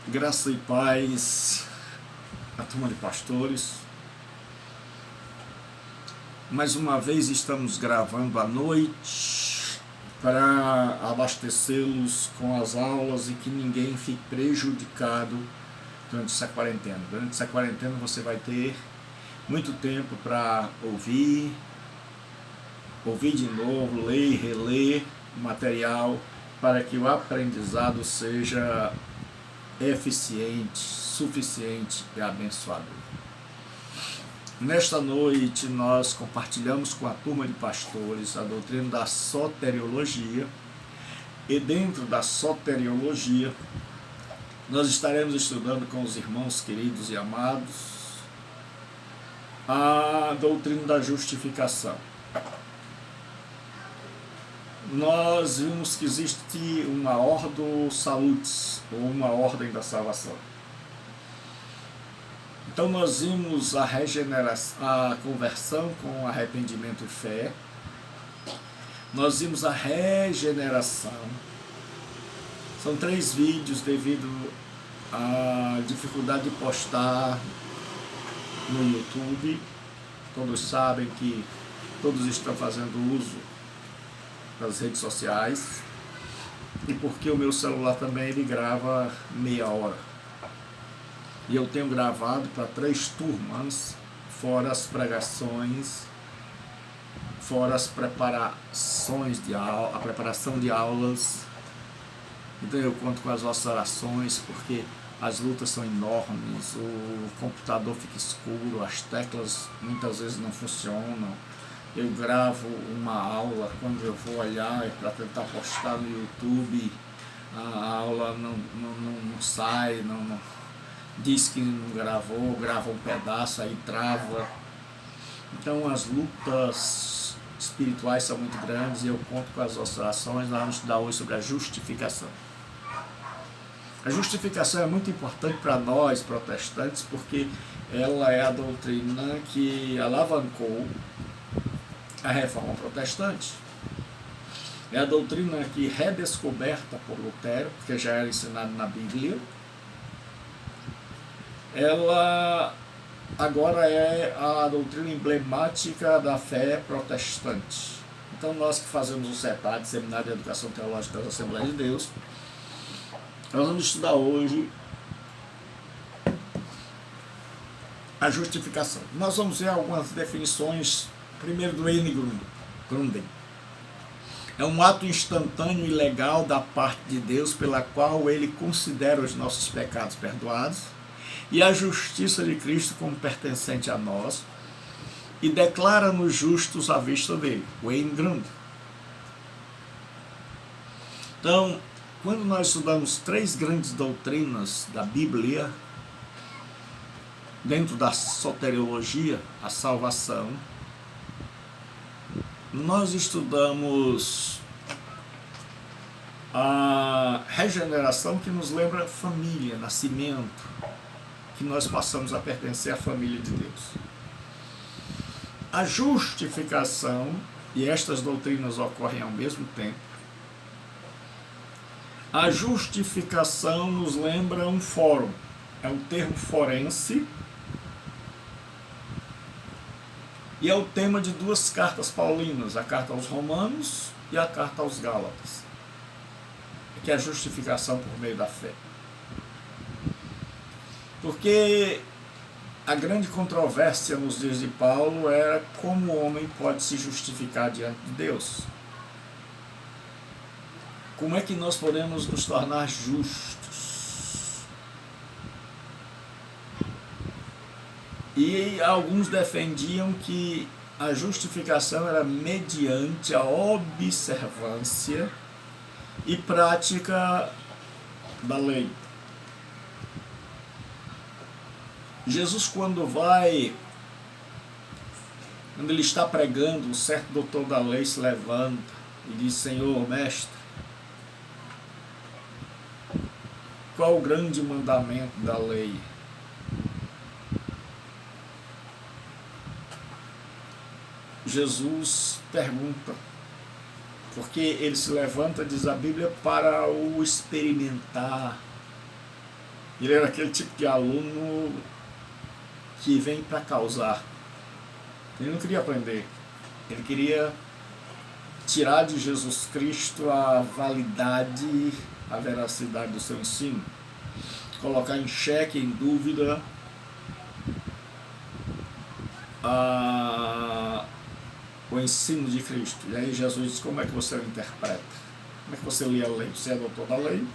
Graça e paz, a turma de pastores. Mais uma vez estamos gravando à noite para abastecê-los com as aulas e que ninguém fique prejudicado durante essa quarentena. Durante essa quarentena você vai ter muito tempo para ouvir de novo, ler e reler o material para que o aprendizado seja eficiente, suficiente e abençoador. Nesta noite nós compartilhamos com a turma de pastores a doutrina da soteriologia, e dentro da soteriologia nós estaremos estudando com os irmãos queridos e amados a doutrina da justificação. Nós vimos que existe uma ordo salutis, ou uma ordem da salvação. Então nós vimos a regeneração, a conversão com arrependimento e fé. Nós vimos a regeneração. São 3 vídeos devido à dificuldade de postar no YouTube. Todos sabem que todos estão fazendo uso das redes sociais, e porque o meu celular também ele grava meia hora, e eu tenho gravado para 3 turmas, fora as pregações, fora as preparações de aula, a preparação de aulas. Então eu conto com as vossas orações, porque as lutas são enormes, o computador fica escuro, as teclas muitas vezes não funcionam. Eu gravo uma aula, quando eu vou olhar para tentar postar no YouTube, a aula não sai, não diz que não gravou, grava um pedaço, aí trava. Então as lutas espirituais são muito grandes e eu conto com as orações. Nós vamos estudar hoje sobre a justificação. A justificação é muito importante para nós protestantes, porque ela é a doutrina que alavancou a reforma protestante. É a doutrina que redescoberta por Lutero, porque já era ensinada na Bíblia. Ela agora é a doutrina emblemática da fé protestante. Então nós que fazemos o SETAD, Seminário de Educação Teológica das Assembleias de Deus, nós vamos estudar hoje a justificação. Nós vamos ver algumas definições. Primeiro, do Wayne Grudem. É um ato instantâneo e legal da parte de Deus pela qual ele considera os nossos pecados perdoados e a justiça de Cristo como pertencente a nós e declara-nos justos à vista dele. Wayne Grudem. Então, quando nós estudamos 3 grandes doutrinas da Bíblia, dentro da soteriologia, a salvação, nós estudamos a regeneração, que nos lembra família, nascimento, que nós passamos a pertencer à família de Deus. A justificação, e estas doutrinas ocorrem ao mesmo tempo, a justificação nos lembra um fórum, é um termo forense, e é o tema de 2 cartas paulinas, a carta aos Romanos e a carta aos Gálatas, que é a justificação por meio da fé. Porque a grande controvérsia nos dias de Paulo era como o homem pode se justificar diante de Deus. Como é que nós podemos nos tornar justos? E alguns defendiam que a justificação era mediante a observância e prática da lei. Jesus, quando ele está pregando, um certo doutor da lei se levanta e diz: Senhor, mestre, qual o grande mandamento da lei? Jesus pergunta, porque ele se levanta, diz a Bíblia, para o experimentar Ele era aquele tipo de aluno que vem para causar. Ele não queria aprender. Ele queria tirar de Jesus Cristo a validade, a veracidade do seu ensino. Colocar em xeque, em dúvida, o ensino de Cristo. E aí Jesus diz: como é que você o interpreta? Como é que você lê a lei? Você é doutor da lei?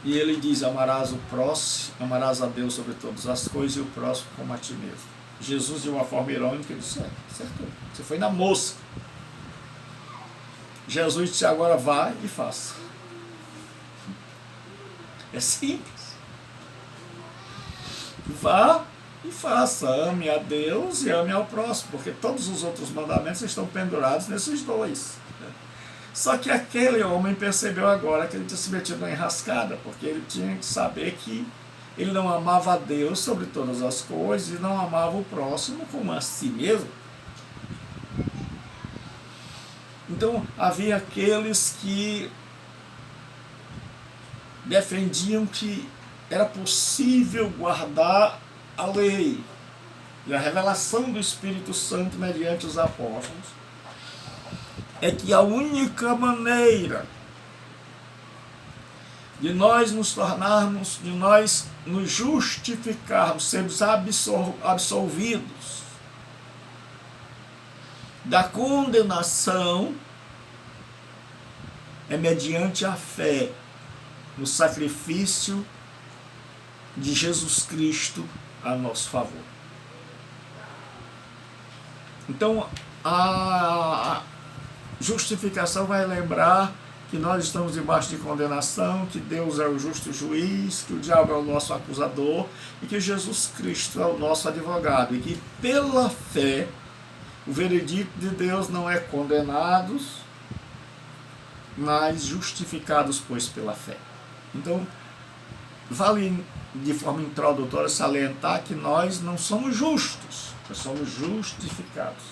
E ele diz: amarás o próximo, amarás a Deus sobre todas as coisas e o próximo como a ti mesmo. Jesus, de uma forma irônica, disse: acertou, você foi na mosca. Jesus disse: agora vá e faça. É simples. Vá e faça. Ame a Deus e ame ao próximo, porque todos os outros mandamentos estão pendurados nesses dois. Só que aquele homem percebeu agora que ele tinha se metido na enrascada, porque ele tinha que saber que ele não amava a Deus sobre todas as coisas e não amava o próximo como a si mesmo. Então havia aqueles que defendiam que era possível guardar a lei e a revelação do Espírito Santo mediante os apóstolos é que a única maneira de nós nos tornarmos, de nós nos justificarmos, sermos absolvidos da condenação é mediante a fé no sacrifício de Jesus Cristo a nosso favor. Então, a justificação vai lembrar que nós estamos debaixo de condenação, que Deus é o justo juiz, que o diabo é o nosso acusador e que Jesus Cristo é o nosso advogado, e que pela fé o veredicto de Deus não é condenados, mas justificados, pois, pela fé. Então, vale de forma introdutória salientar que nós não somos justos, nós somos justificados.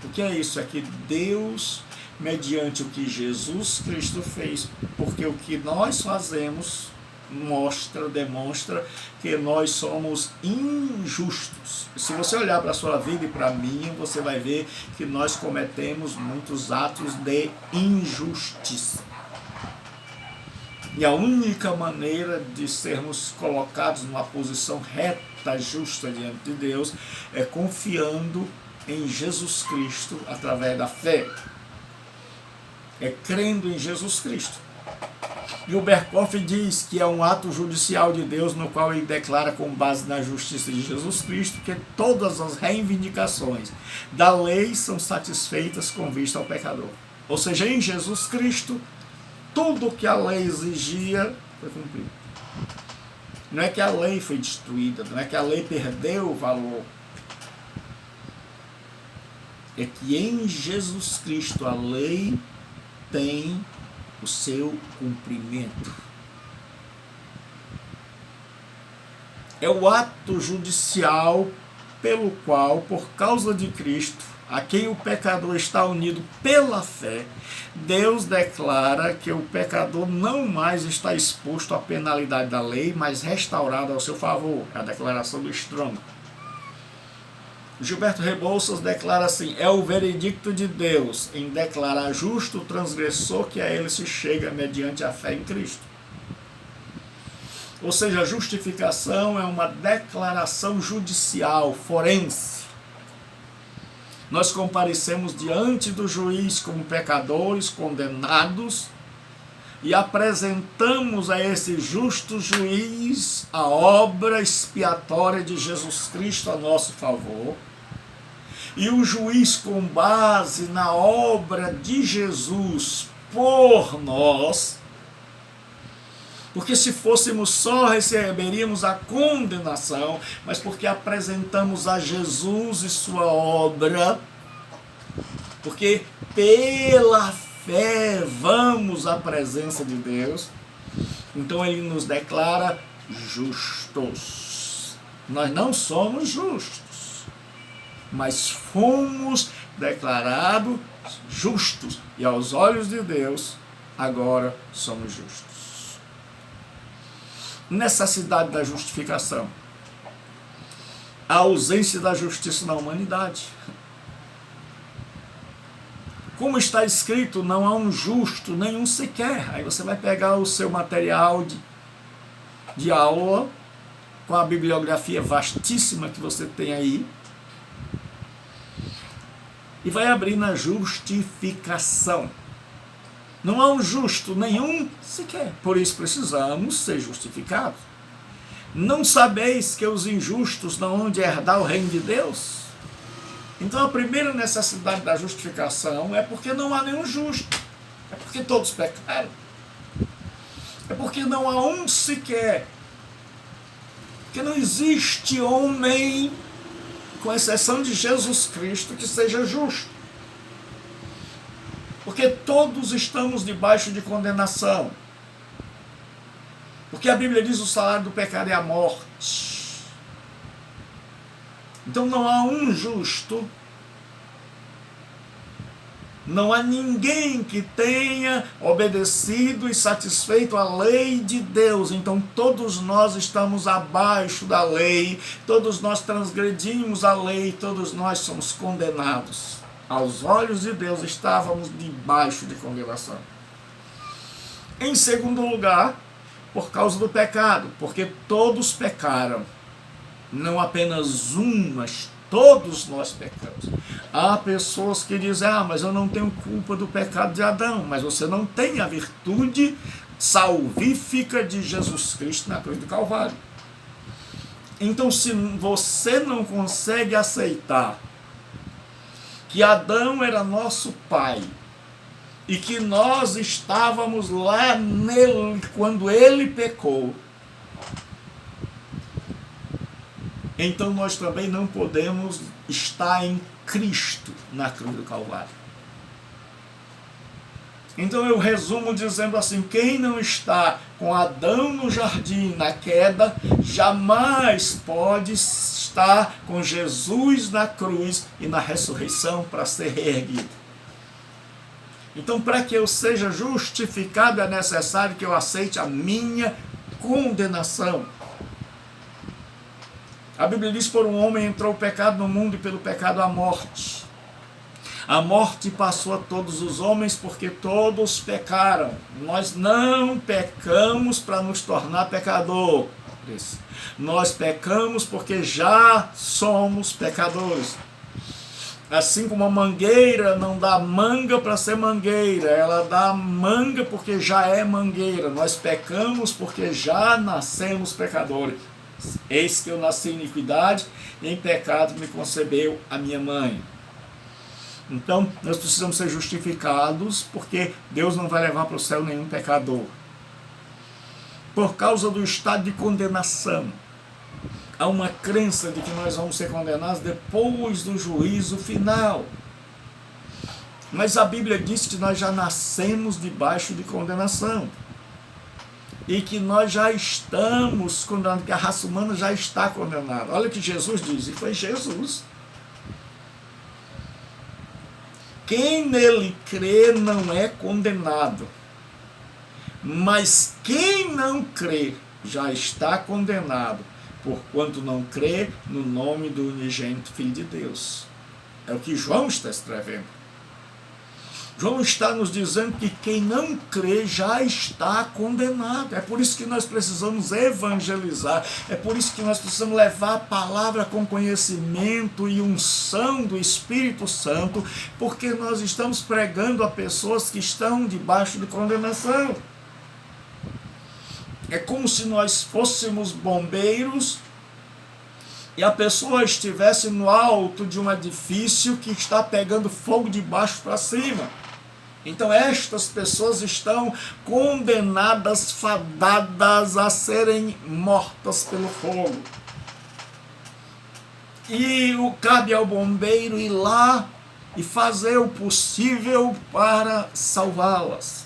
O que é isso? É que Deus, mediante o que Jesus Cristo fez, porque o que nós fazemos demonstra que nós somos injustos. Se você olhar para a sua vida e para a minha, você vai ver que nós cometemos muitos atos de injustiça. E a única maneira de sermos colocados numa posição reta, justa diante de Deus, é confiando em Jesus Cristo através da fé. É crendo em Jesus Cristo. E o Berkoff diz que é um ato judicial de Deus no qual ele declara, com base na justiça de Jesus Cristo, que todas as reivindicações da lei são satisfeitas com vista ao pecador. Ou seja, em Jesus Cristo, tudo que a lei exigia foi cumprido. Não é que a lei foi destruída, não é que a lei perdeu o valor. É que em Jesus Cristo a lei tem o seu cumprimento. É o ato judicial pelo qual, por causa de Cristo, a quem o pecador está unido pela fé, Deus declara que o pecador não mais está exposto à penalidade da lei, mas restaurado ao seu favor. É a declaração do Strong. Gilberto Rebouças declara assim: é o veredicto de Deus em declarar justo o transgressor que a ele se chega mediante a fé em Cristo. Ou seja, a justificação é uma declaração judicial, forense. Nós comparecemos diante do juiz como pecadores condenados e apresentamos a esse justo juiz a obra expiatória de Jesus Cristo a nosso favor. E o juiz, com base na obra de Jesus por nós, porque se fôssemos só, receberíamos a condenação, mas porque apresentamos a Jesus e sua obra, porque pela fé vamos à presença de Deus, então ele nos declara justos. Nós não somos justos, mas fomos declarados justos, e aos olhos de Deus agora somos justos. necessidade da justificação? A ausência da justiça na humanidade. Como está escrito, não há um justo, nenhum sequer. Aí você vai pegar o seu material de aula, com a bibliografia vastíssima que você tem aí, e vai abrir na justificação. Não há um justo nenhum sequer. Por isso precisamos ser justificados. Não sabeis que os injustos não hão de herdar o reino de Deus? Então a primeira necessidade da justificação é porque não há nenhum justo. É porque todos pecaram. É porque não há um sequer. Porque não existe homem, com exceção de Jesus Cristo, que seja justo. Porque todos estamos debaixo de condenação. Porque a Bíblia diz que o salário do pecado é a morte. Então não há um justo, não há ninguém que tenha obedecido e satisfeito a lei de Deus. Então todos nós estamos abaixo da lei, todos nós transgredimos a lei, todos nós somos condenados. Aos olhos de Deus estávamos debaixo de condenação. Em segundo lugar, por causa do pecado, porque todos pecaram. Não apenas um, mas todos nós pecamos. Há pessoas que dizem, mas eu não tenho culpa do pecado de Adão, mas você não tem a virtude salvífica de Jesus Cristo na cruz do Calvário. Então, se você não consegue aceitar que Adão era nosso pai, e que nós estávamos lá nele quando ele pecou, então nós também não podemos estar em Cristo na cruz do Calvário. Então eu resumo dizendo assim, quem não está com Adão no jardim, na queda, jamais pode estar com Jesus na cruz e na ressurreição para ser reerguido. Então, para que eu seja justificado, é necessário que eu aceite a minha condenação. A Bíblia diz, por um homem entrou o pecado no mundo e pelo pecado a morte. A morte passou a todos os homens porque todos pecaram. Nós não pecamos para nos tornar pecadores. Nós pecamos porque já somos pecadores. Assim como a mangueira não dá manga para ser mangueira, ela dá manga porque já é mangueira. Nós pecamos porque já nascemos pecadores. Eis que eu nasci em iniquidade, e em pecado me concebeu a minha mãe. Então, nós precisamos ser justificados, porque Deus não vai levar para o céu nenhum pecador. Por causa do estado de condenação, há uma crença de que nós vamos ser condenados depois do juízo final. Mas a Bíblia diz que nós já nascemos debaixo de condenação. E que nós já estamos condenados, que a raça humana já está condenada. Olha o que Jesus diz, e foi Jesus. Quem nele crê não é condenado, mas quem não crê já está condenado, porquanto não crê no nome do unigênito Filho de Deus. É o que João está escrevendo. João está nos dizendo que quem não crê já está condenado. É por isso que nós precisamos evangelizar. É por isso que nós precisamos levar a palavra com conhecimento e unção do Espírito Santo, porque nós estamos pregando a pessoas que estão debaixo de condenação. É como se nós fôssemos bombeiros e a pessoa estivesse no alto de um edifício que está pegando fogo de baixo para cima. Então estas pessoas estão condenadas, fadadas a serem mortas pelo fogo. E cabe ao bombeiro ir lá e fazer o possível para salvá-las.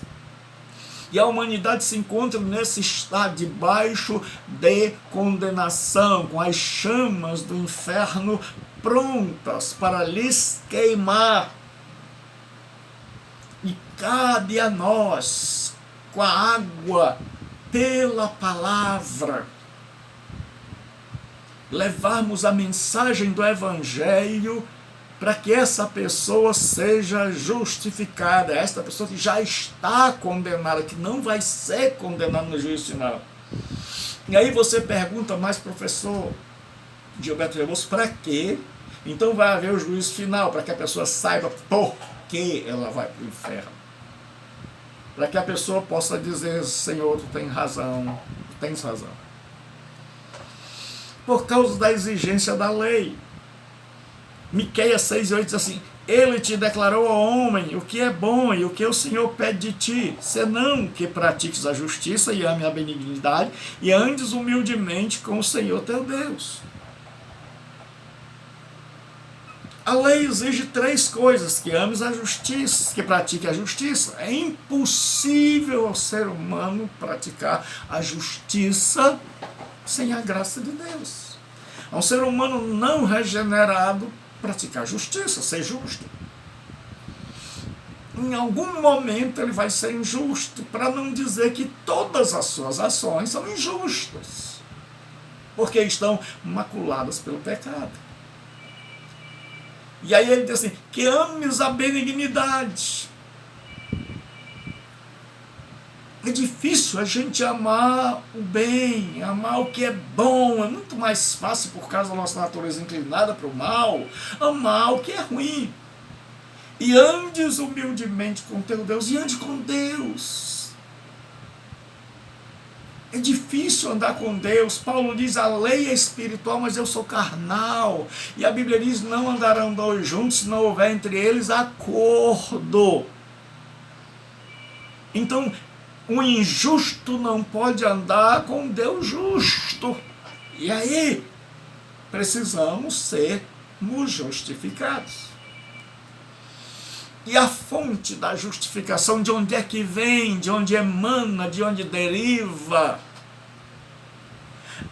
E a humanidade se encontra nesse estado debaixo de condenação, com as chamas do inferno prontas para lhes queimar. E cabe a nós, com a água pela palavra, levarmos a mensagem do Evangelho para que essa pessoa seja justificada, esta pessoa que já está condenada, que não vai ser condenada no juízo final. E aí você pergunta, mas professor Gilberto Rebouças, para quê? Então vai haver o juízo final, para que a pessoa saiba por que ela vai para o inferno. Para que a pessoa possa dizer, Senhor, tu tens razão, tu tens razão. Por causa da exigência da lei. Miqueias 6:8 diz assim, ele te declarou ao homem o que é bom e o que o Senhor pede de ti, senão que pratiques a justiça e ame a benignidade e andes humildemente com o Senhor teu Deus. A lei exige 3 coisas, que ames a justiça, que pratique a justiça. É impossível ao ser humano praticar a justiça sem a graça de Deus. A um ser humano não regenerado praticar justiça, ser justo. Em algum momento ele vai ser injusto, para não dizer que todas as suas ações são injustas, porque estão maculadas pelo pecado. E aí ele diz assim, que ames a benignidade. É difícil a gente amar o bem, amar o que é bom. É muito mais fácil, por causa da nossa natureza inclinada para o mal, amar o que é ruim. E andes humildemente com teu Deus, e ande com Deus. É difícil andar com Deus. Paulo diz, a lei é espiritual, mas eu sou carnal. E a Bíblia diz, não andarão dois juntos se não houver entre eles acordo. Então, o injusto não pode andar com Deus justo. E aí, precisamos sermos justificados. E a fonte da justificação, de onde é que vem, de onde emana, de onde deriva?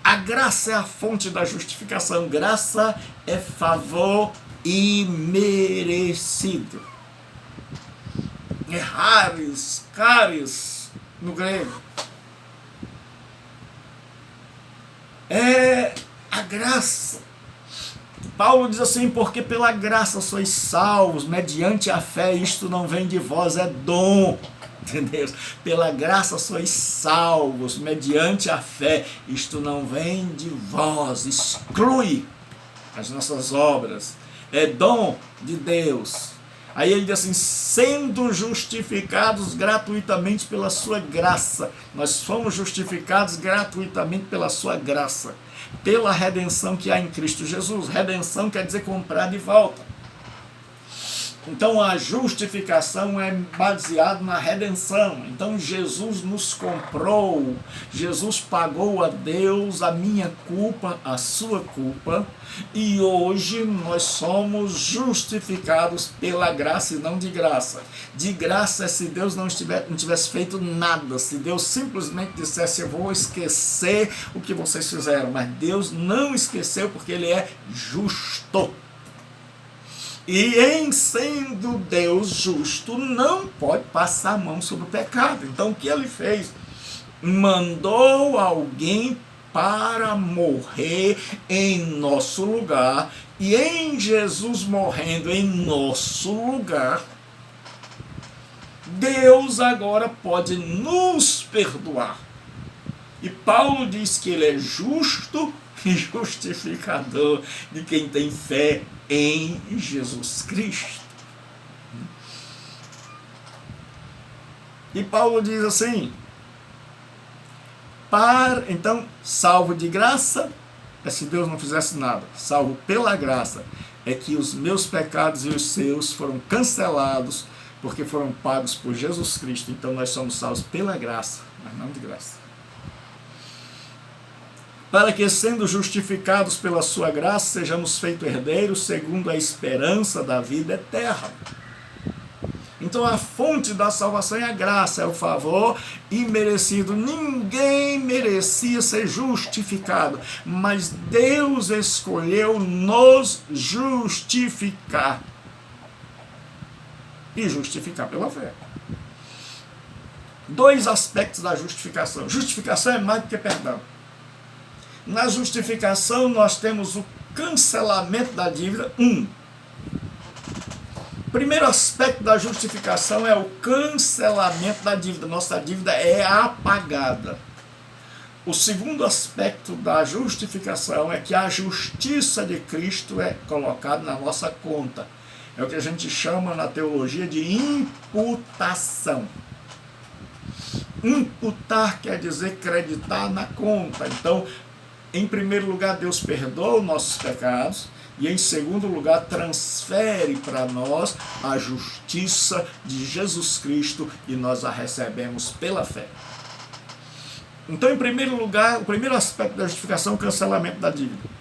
A graça é a fonte da justificação. Graça é favor imerecido. É charis no grego. É a graça. Paulo diz assim, porque pela graça sois salvos, mediante a fé, isto não vem de vós, é dom. Entendeu? Pela graça sois salvos, mediante a fé, isto não vem de vós, exclui as nossas obras, é dom de Deus. Aí ele diz assim, sendo justificados gratuitamente pela sua graça. Nós fomos justificados gratuitamente pela sua graça, pela redenção que há em Cristo Jesus. Redenção quer dizer comprar de volta. Então a justificação é baseada na redenção. Então Jesus nos comprou, Jesus pagou a Deus a minha culpa, a sua culpa, e hoje nós somos justificados pela graça e não de graça. De graça é se Deus não tivesse feito nada, se Deus simplesmente dissesse, eu vou esquecer o que vocês fizeram, mas Deus não esqueceu porque Ele é justo. E em sendo Deus justo, não pode passar a mão sobre o pecado. Então o que ele fez? Mandou alguém para morrer em nosso lugar. E em Jesus morrendo em nosso lugar, Deus agora pode nos perdoar. E Paulo diz que ele é justo e justificador de quem tem fé em Jesus Cristo. E Paulo diz assim, então, salvo de graça, é se Deus não fizesse nada. Salvo pela graça, é que os meus pecados e os seus foram cancelados, porque foram pagos por Jesus Cristo. Então nós somos salvos pela graça, mas não de graça. Para que, sendo justificados pela sua graça, sejamos feitos herdeiros segundo a esperança da vida eterna. Então a fonte da salvação é a graça, é o favor imerecido. Ninguém merecia ser justificado, mas Deus escolheu nos justificar. E justificar pela fé. Dois aspectos da justificação. Justificação é mais do que perdão. Na justificação nós temos o cancelamento da dívida. O primeiro aspecto da justificação é o cancelamento da dívida. Nossa dívida é apagada. O segundo aspecto da justificação é que a justiça de Cristo é colocada na nossa conta. É o que a gente chama na teologia de imputação. Imputar quer dizer creditar na conta. Então, em primeiro lugar, Deus perdoa os nossos pecados. E em segundo lugar, transfere para nós a justiça de Jesus Cristo e nós a recebemos pela fé. Então, em primeiro lugar, o primeiro aspecto da justificação é o cancelamento da dívida.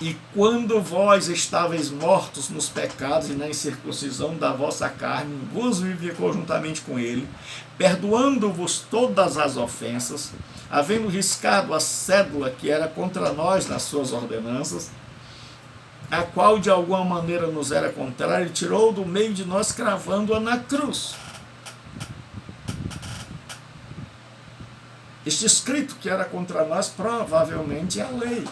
E quando vós estáveis mortos nos pecados e na incircuncisão da vossa carne, vos vivificou juntamente com ele, perdoando-vos todas as ofensas, havendo riscado a cédula que era contra nós nas suas ordenanças, a qual de alguma maneira nos era contrária, e tirou do meio de nós, cravando-a na cruz. Este escrito que era contra nós, provavelmente é a lei.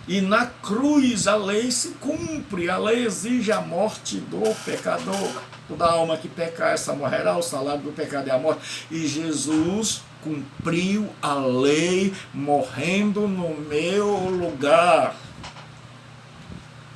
E na cruz a lei se cumpre, a lei exige a morte do pecador. Toda alma que pecar, essa morrerá, o salário do pecado é a morte. E Jesus cumpriu a lei, morrendo no meu lugar.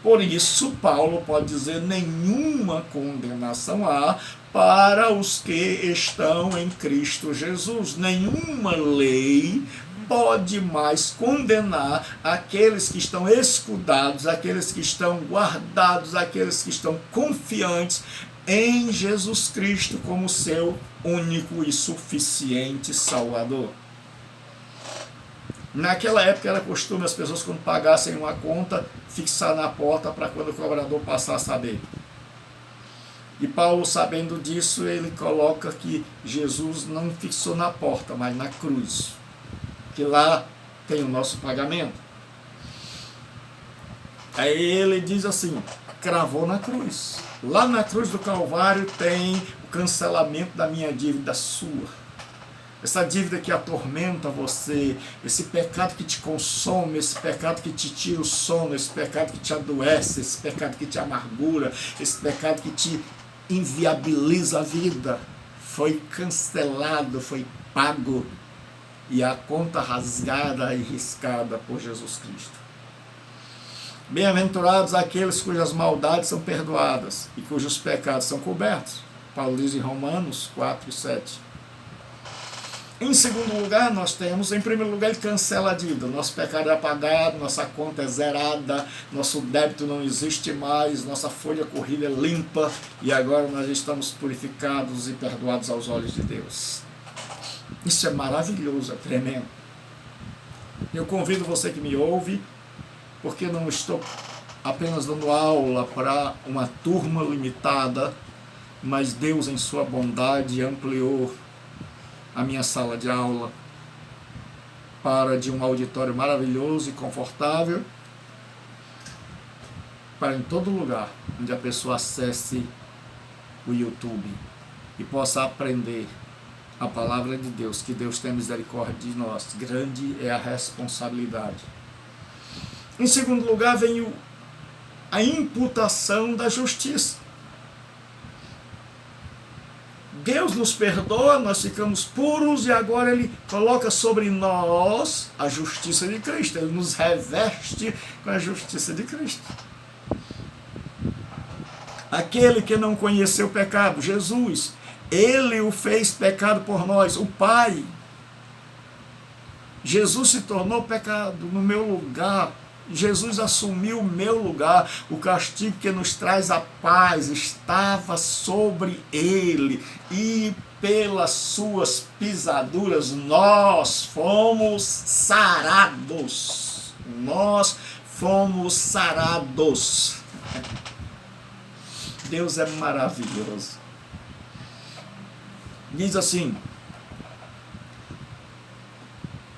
Por isso, Paulo pode dizer: nenhuma condenação há para os que estão em Cristo Jesus. Nenhuma lei pode mais condenar aqueles que estão escudados, aqueles que estão guardados, aqueles que estão confiantes em Jesus Cristo como seu único e suficiente Salvador. Naquela época era costume as pessoas, quando pagassem uma conta, fixar na porta para quando o cobrador passar a saber. E Paulo, sabendo disso, ele coloca que Jesus não fixou na porta, mas na cruz, que lá tem o nosso pagamento. Aí ele diz assim: cravou na cruz. Lá na cruz do Calvário tem o cancelamento da minha dívida sua. Essa dívida que atormenta você, esse pecado que te consome, esse pecado que te tira o sono, esse pecado que te adoece, esse pecado que te amargura, esse pecado que te inviabiliza a vida, foi cancelado, foi pago, e a conta rasgada e riscada por Jesus Cristo. Bem-aventurados aqueles cujas maldades são perdoadas e cujos pecados são cobertos. Paulo diz em Romanos 4 e 7. Em segundo lugar, nós temos, em primeiro lugar, ele cancela a dívida. Nosso pecado é apagado, nossa conta é zerada, nosso débito não existe mais, nossa folha corrida é limpa, e agora nós estamos purificados e perdoados aos olhos de Deus. Isso é maravilhoso, é tremendo. Eu convido você que me ouve, porque não estou apenas dando aula para uma turma limitada, mas Deus, em sua bondade, ampliou a minha sala de aula para de um auditório maravilhoso e confortável, para em todo lugar onde a pessoa acesse o YouTube e possa aprender a palavra de Deus, que Deus tem misericórdia de nós. Grande é a responsabilidade. Em segundo lugar, vem a imputação da justiça. Deus nos perdoa, nós ficamos puros, e agora Ele coloca sobre nós a justiça de Cristo. Ele nos reveste com a justiça de Cristo. Aquele que não conheceu o pecado, Jesus, Ele o fez pecado por nós, o Pai. Jesus se tornou pecado no meu lugar. Jesus assumiu o meu lugar. O castigo que nos traz a paz estava sobre Ele, e pelas suas pisaduras nós fomos sarados. Nós fomos sarados. Deus é maravilhoso. Diz assim: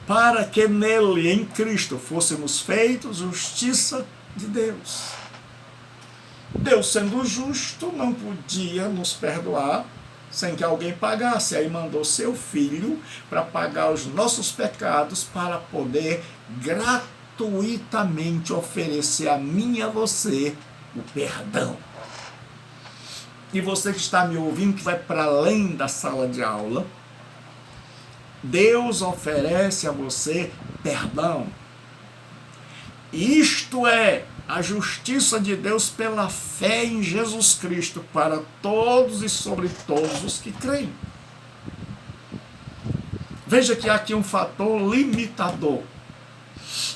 para que nele, em Cristo, fôssemos feitos justiça de Deus. Deus, sendo justo, não podia nos perdoar sem que alguém pagasse. Aí mandou seu filho para pagar os nossos pecados, para poder gratuitamente oferecer a mim e a você o perdão. E você que está me ouvindo, que vai para além da sala de aula, Deus oferece a você perdão. Isto é a justiça de Deus pela fé em Jesus Cristo para todos e sobre todos os que creem. Veja que há aqui um fator limitador.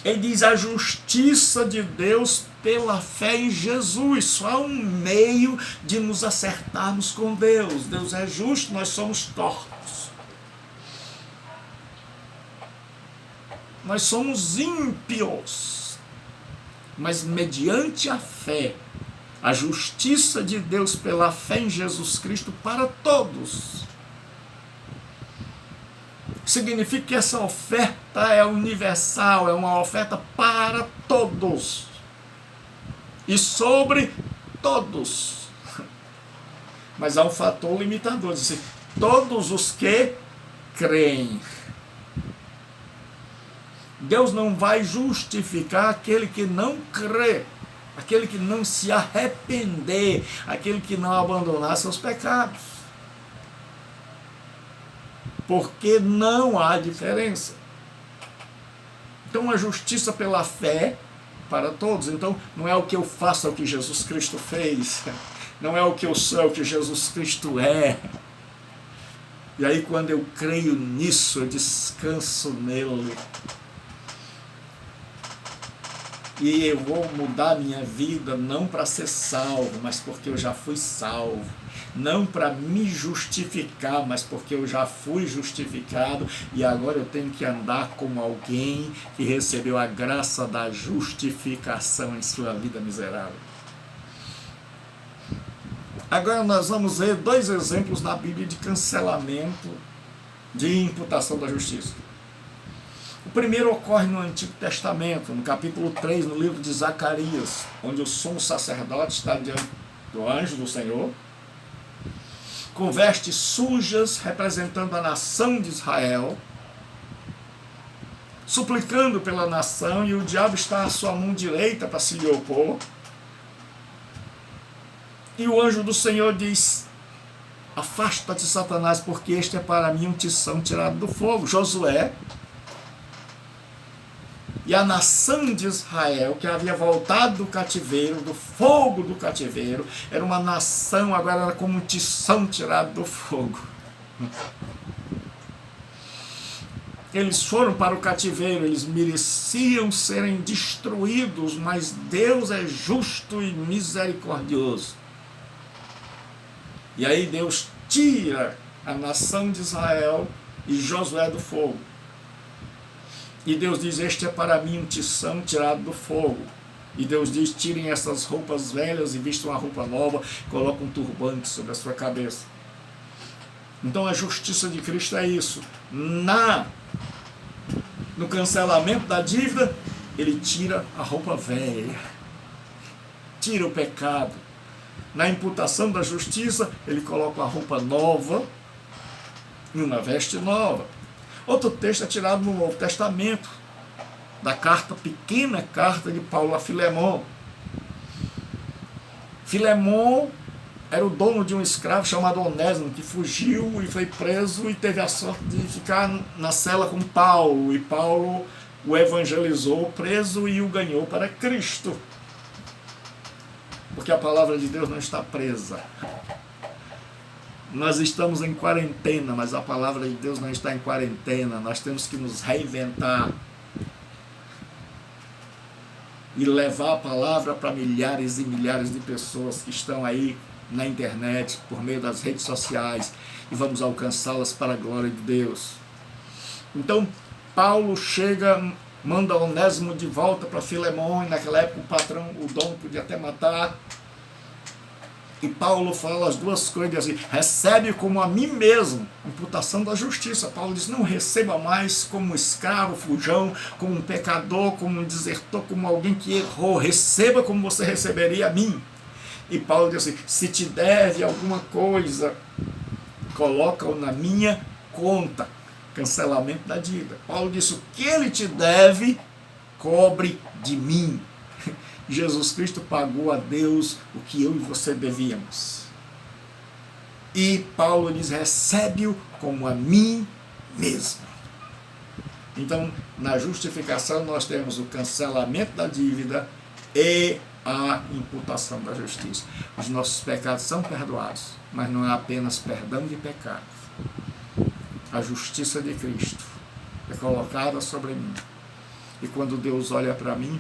Ele diz a justiça de Deus pela fé em Jesus. Só há um meio de nos acertarmos com Deus. Deus é justo, nós somos tortos. Nós somos ímpios. Mas mediante a fé, a justiça de Deus pela fé em Jesus Cristo para todos. Significa que essa oferta é universal, é uma oferta para todos. E sobre todos. Mas há um fator limitador, diz assim, todos os que creem. Deus não vai justificar aquele que não crê, aquele que não se arrepender, aquele que não abandonar seus pecados. Porque não há diferença. Então a justiça pela fé para todos. Então não é o que eu faço, é o que Jesus Cristo fez. Não é o que eu sou, é o que Jesus Cristo é. E aí quando eu creio nisso, eu descanso nele. E eu vou mudar minha vida não para ser salvo, mas porque eu já fui salvo. Não para me justificar, mas porque eu já fui justificado e agora eu tenho que andar como alguém que recebeu a graça da justificação em sua vida miserável. Agora nós vamos ver 2 exemplos na Bíblia de cancelamento de imputação da justiça. O primeiro ocorre no Antigo Testamento, no capítulo 3, no livro de Zacarias, onde o sumo sacerdote está diante do anjo do Senhor, com vestes sujas, representando a nação de Israel, suplicando pela nação, e o diabo está à sua mão direita para se lhe opor. E o anjo do Senhor diz, afasta-te, Satanás, porque este é para mim um tição tirado do fogo. Josué e a nação de Israel, que havia voltado do cativeiro, do fogo do cativeiro, era uma nação, agora era como um tição tirado do fogo. Eles foram para o cativeiro, eles mereciam serem destruídos, mas Deus é justo e misericordioso. E aí Deus tira a nação de Israel e Josué do fogo. E Deus diz, este é para mim um tição tirado do fogo. E Deus diz, tirem essas roupas velhas e vistam uma roupa nova, coloquem um turbante sobre a sua cabeça. Então a justiça de Cristo é isso. No cancelamento da dívida, ele tira a roupa velha, tira o pecado. Na imputação da justiça, ele coloca a roupa nova e uma veste nova. Outro texto é tirado no Novo Testamento, da pequena carta de Paulo a Filemon. Filemon era o dono de um escravo chamado Onésimo, que fugiu e foi preso e teve a sorte de ficar na cela com Paulo. E Paulo o evangelizou preso e o ganhou para Cristo. Porque a palavra de Deus não está presa. Nós estamos em quarentena, mas a palavra de Deus não está em quarentena. Nós temos que nos reinventar e levar a palavra para milhares e milhares de pessoas que estão aí na internet, por meio das redes sociais, e vamos alcançá-las para a glória de Deus. Então, Paulo chega, manda Onésimo de volta para Filemon, e naquela época o patrão, o dono, podia até matar. E Paulo fala as duas coisas assim, recebe como a mim mesmo, imputação da justiça. Paulo diz, não receba mais como um escravo, fujão, como um pecador, como um desertor, como alguém que errou. Receba como você receberia a mim. E Paulo diz assim, se te deve alguma coisa, coloca-o na minha conta. Cancelamento da dívida. Paulo disse, o que ele te deve, cobre de mim. Jesus Cristo pagou a Deus o que eu e você devíamos. E Paulo diz, recebe-o como a mim mesmo. Então, na justificação, nós temos o cancelamento da dívida e a imputação da justiça. Os nossos pecados são perdoados, mas não é apenas perdão de pecados. A justiça de Cristo é colocada sobre mim. E quando Deus olha para mim,